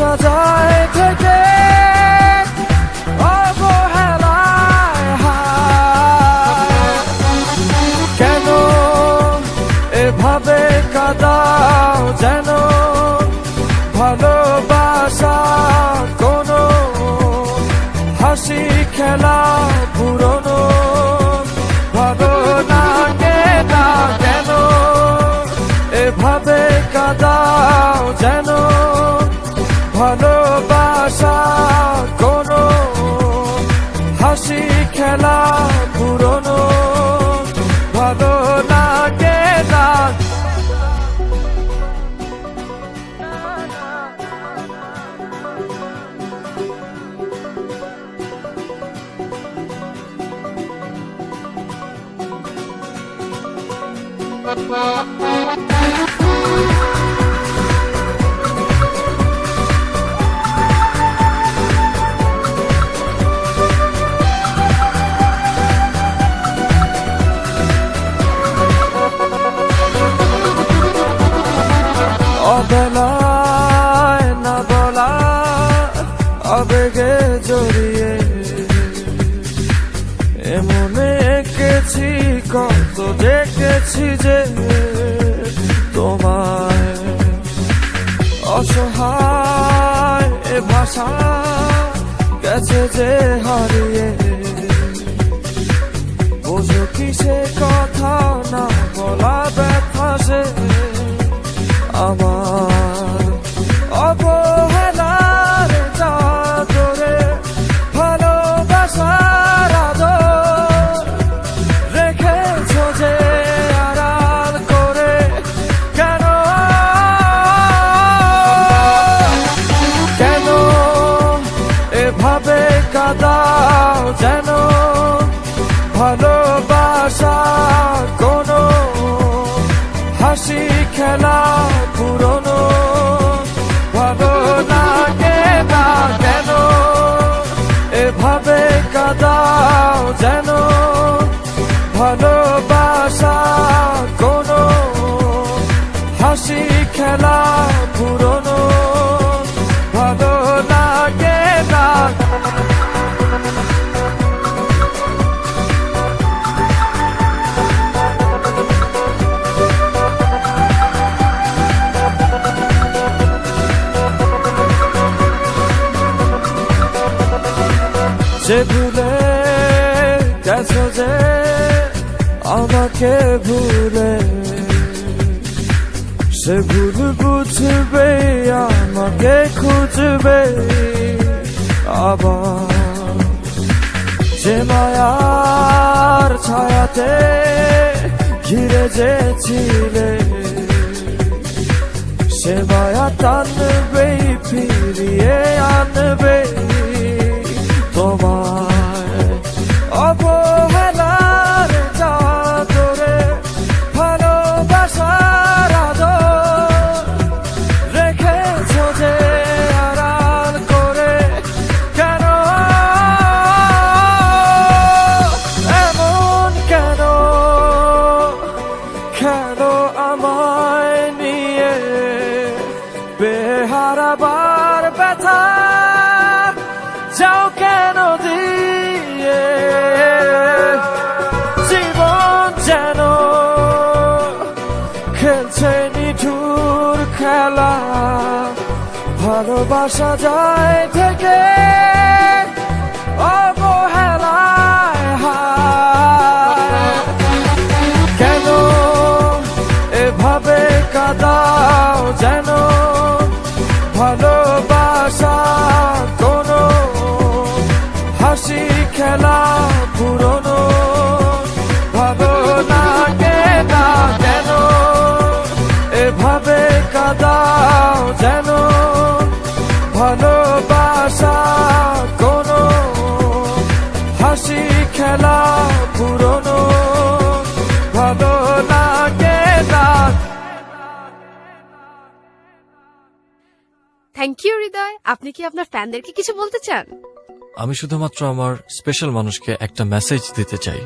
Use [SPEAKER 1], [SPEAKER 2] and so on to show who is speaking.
[SPEAKER 1] ভালোবাসা যায় থেকে অবহেলায় হায়। কেন এভাবে কাঁদাও যেন ভালোবাসা কোনো হাসি খেলা পুরনো ভালো লাগে না কেন এভাবে কাঁদাও যেন ভালোবাসা কোনো হাসি খেলা পুরনো ভালো লাগে না। অবেলায় না বলা আবেগে জড়িয়ে এমনে এঁকেছি কত দেখেছি যে তোমায় অসহায় এ ভাষা গেছে যে হারিয়ে বোঝো কি সে কথা না বলা ব্যথা সে আমার অবহেলার চাদরে ভালোবাসার আদর রেখেছ যে আড়াল করে কেন কেন এভাবে কাঁদাও যেন ভালোবাসা কোনো হাসি খেলা পুরনো ভালো লাগে না কেন এভাবে কাঁদাও যেন ভালোবাসা কোনো হাসি খেলা পুরনো ভালো লাগে না। যে ভুলে গেছো যে আমাকে ভুলে সে ভুল বুঝবে আমাকে খুঁজবে আবার যে মায়ার ছায়াতে ঘিরে যে ছিলে সে মায়া টানবে ফিরিয়ে আনবে তোমায় অবহেলার চাদরে ভালোবাসার আদর রেখেছ যে আড়াল করে কেন এমন কেন কেন আমায় নিয়ে বেহারাবার ব্যথা যাও কেন দিয়ে জীবন যেন খেলছে নিঠুর খেলা ভালোবাসা যায় থেকে অবহেলায় হায়। কেন এভাবে কাঁদাও যেন ভালোবাসা কোনো হাসি খেলা পুরনো ভালো লাগে না কেন এভাবে কাঁদাও যেন ভালোবাসা কোনো হাসি খেলা পুরনো ভালো লাগে না।
[SPEAKER 2] থ্যাংক ইউ হৃদয়। আপনি কি আপনার ফ্যানদেরকে কিছু বলতে চান?
[SPEAKER 3] আমি শুধুমাত্র আমার স্পেশাল মানুষকে একটা মেসেজ দিতে চাই।